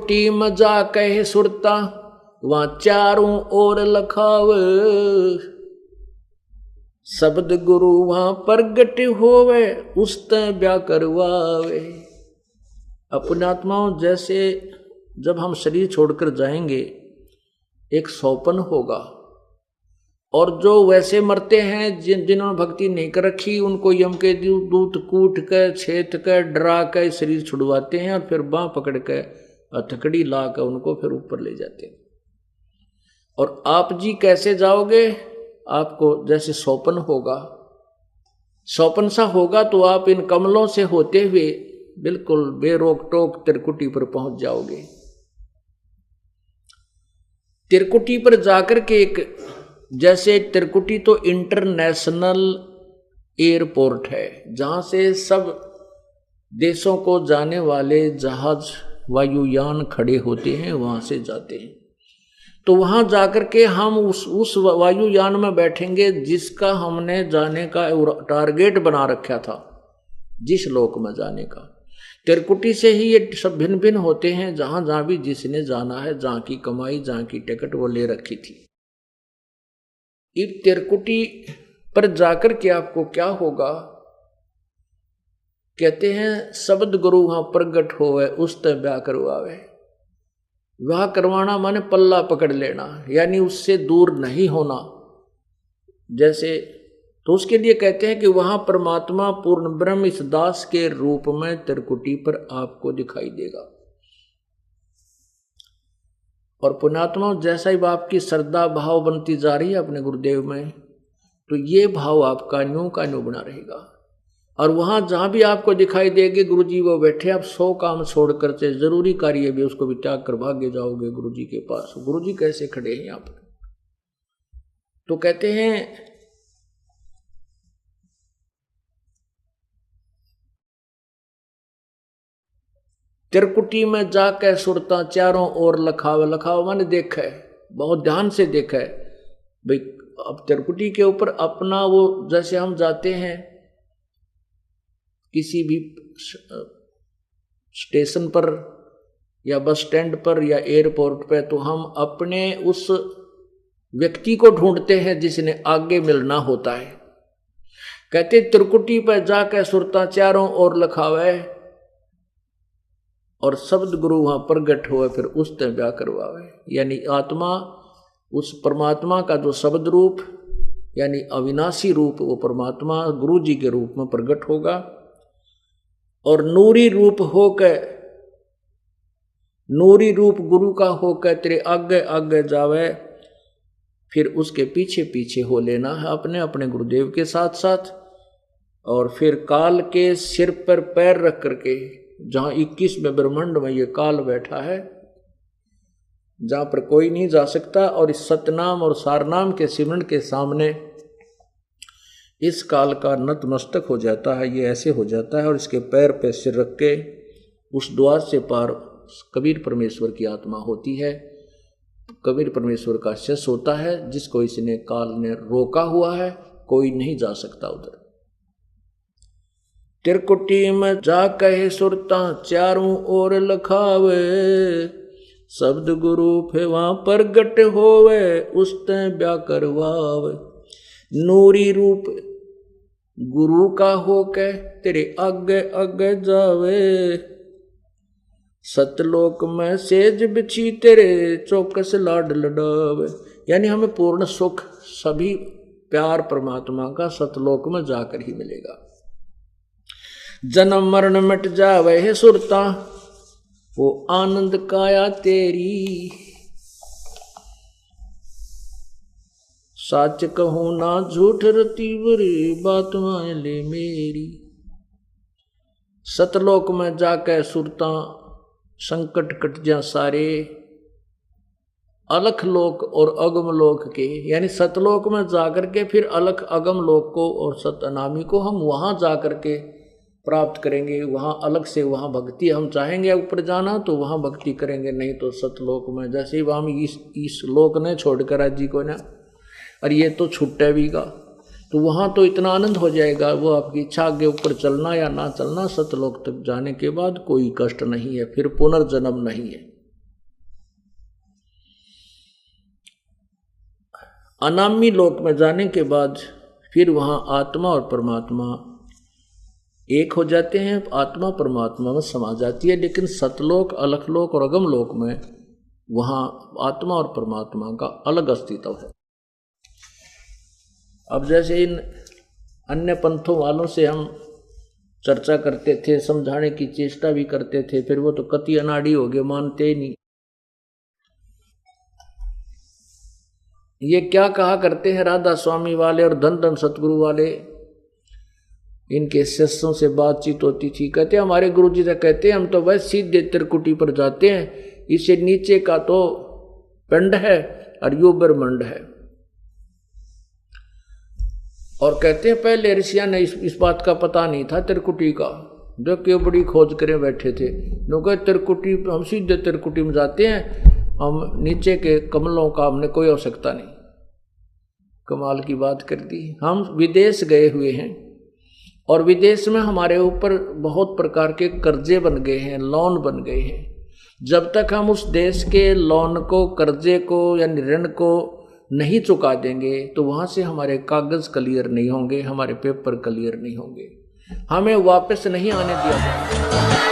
Team जा कहे सुरता वहां चारों ओर लखाव, शब्द गुरु वहां प्रगट होवे उसते ब्या करवावे। अपने आत्माओं, जैसे जब हम शरीर छोड़कर जाएंगे एक सौपन होगा, और जो वैसे मरते हैं जिन्होंने भक्ति नहीं कर रखी उनको यम के दूत कूट कर छेद कर डरा कर शरीर छुड़वाते हैं और फिर बांह पकड़ कर हथकड़ी ला कर उनको फिर ऊपर ले जाते हैं। और आप जी कैसे जाओगे? आपको जैसे सौपन होगा, सौपन सा होगा तो आप इन कमलों से होते हुए बिल्कुल बेरोक टोक त्रिकुटी पर पहुंच जाओगे। त्रिकुटी पर जाकर के एक, जैसे त्रिकुटी तो इंटरनेशनल एयरपोर्ट है जहां से सब देशों को जाने वाले जहाज वायुयान खड़े होते हैं, वहां से जाते हैं। तो वहां जाकर के हम उस वायुयान में बैठेंगे जिसका हमने जाने का टारगेट बना रखा था, जिस लोक में जाने का। त्रिकुटी से ही ये सब भिन्न भिन्न होते हैं, जहां जहां भी जिसने जाना है, जहां की कमाई जहां की टिकट वो ले रखी थी। इस त्रिकुटी पर जाकर के आपको क्या होगा? कहते हैं शब्द गुरु वहां प्रगट होवे उसते ब्याह करवावे। ब्याह करवाना माने पल्ला पकड़ लेना, यानी उससे दूर नहीं होना। जैसे तो उसके लिए कहते हैं कि वहां परमात्मा पूर्ण ब्रह्म इस दास के रूप में त्रिकुटी पर आपको दिखाई देगा। और पुण्यात्मा, जैसा ही आपकी श्रद्धा भाव बनती जा रही है अपने गुरुदेव में, तो ये भाव आपका न्यू का न्यू बना रहेगा। और वहां जहां भी आपको दिखाई देगी गुरु जी वो बैठे, आप 100 काम छोड़कर से जरूरी कार्य भी उसको भी त्याग कर भागे जाओगे गुरु जी के पास। गुरु जी कैसे खड़े हैं यहाँ पर? तो कहते हैं त्रिकुटी में जाके सुरता चारों ओर लखाव। लखाव माने देखा है, बहुत ध्यान से देखा है भाई। अब त्रिकुटी के ऊपर अपना वो, जैसे हम जाते हैं किसी भी स्टेशन पर या बस स्टैंड पर या एयरपोर्ट पे, तो हम अपने उस व्यक्ति को ढूंढते हैं जिसने आगे मिलना होता है। कहते त्रिकुटी पर जाके सुरता चारों ओर लखावे और शब्द गुरु वहां प्रगट हुए फिर उसते ब्याह करवावे। यानी आत्मा उस परमात्मा का जो शब्द रूप यानी अविनाशी रूप, वो परमात्मा गुरु जी के रूप में प्रकट होगा और नूरी रूप होकर, नूरी रूप गुरु का होकर तेरे आगे आगे जावे। फिर उसके पीछे पीछे हो लेना है अपने अपने गुरुदेव के साथ साथ। और फिर काल के सिर पर पैर रख करके, जहां 21वें ब्रह्मांड में ये काल बैठा है, जहां पर कोई नहीं जा सकता, और इस सतनाम और सारनाम के सिमरन के सामने इस काल का नतमस्तक हो जाता है। ये ऐसे हो जाता है और इसके पैर पे सिर रख के उस द्वार से पार कबीर परमेश्वर की आत्मा होती है। कबीर परमेश्वर का शस होता है जिसको इसने काल ने रोका हुआ है, कोई नहीं जा सकता उधर। त्रिकुटी में जा कहे सुरता चारों ओर लखावे, शब्द गुरु फे वहां प्रगट होवे उसते ब्याह करवावे। नूरी रूप गुरु का होके तेरे आगे आगे जावे, सतलोक में सेज बिछी तेरे चौकस लाड लडावे। यानी हमें पूर्ण सुख, सभी प्यार परमात्मा का सतलोक में जाकर ही मिलेगा। जन्म मरण मिट जावे है सुरता वो आनंद काया तेरी, सच कहूं ना झूठ रती बुरी बात मान ले मेरी। सतलोक में जाके सुरता संकट कट जा सारे, अलख लोक और अगम लोक के, यानी सतलोक में जाकर के फिर अलख अगम लोक को और सतनामी को हम वहां जाकर के प्राप्त करेंगे। वहां अलग से वहां भक्ति, हम चाहेंगे ऊपर जाना तो वहां भक्ति करेंगे, नहीं तो सतलोक में। जैसे ही हम इस लोक ने छोड़कर आज जी को ना, और ये तो छुट्टे भी का, तो वहां तो इतना आनंद हो जाएगा। वो आपकी इच्छा, आगे ऊपर चलना या ना चलना, सतलोक तक जाने के बाद कोई कष्ट नहीं है, फिर पुनर्जन्म नहीं है। अनामी लोक में जाने के बाद फिर वहाँ आत्मा और परमात्मा एक हो जाते हैं, आत्मा परमात्मा में समा जाती है। लेकिन सतलोक, अलखलोक और अगम लोक में वहाँ आत्मा और परमात्मा का अलग अस्तित्व है। अब जैसे इन अन्य पंथों वालों से हम चर्चा करते थे, समझाने की चेष्टा भी करते थे, फिर वो तो कति अनाड़ी हो गए, मानते ही नहीं। ये क्या कहा करते हैं राधा स्वामी वाले और धन धन सतगुरु वाले, इनके शिष्यों से बातचीत होती थी, कहते हमारे गुरु जी से कहते हम तो बस सीधे त्रिकुटी पर जाते हैं, इसे नीचे का तो पिंड है और यो ब्रह्मांड है। और कहते हैं पहले ऋषियां ने इस बात का पता नहीं था त्रिकुटी का, जो क्यों बड़ी खोज करे बैठे थे। लोग त्रिकुटी, हम सीधे त्रिकुटी में जाते हैं, हम नीचे के कमलों का हमने कोई आवश्यकता नहीं। कमाल की बात कर दी। हम विदेश गए हुए हैं और विदेश में हमारे ऊपर बहुत प्रकार के कर्जे बन गए हैं, लोन बन गए हैं। जब तक हम उस देश के लोन को, कर्जे को या ऋण को नहीं चुका देंगे तो वहाँ से हमारे कागज क्लियर नहीं होंगे, हमारे पेपर क्लियर नहीं होंगे, हमें वापस नहीं आने दिया जाएगा।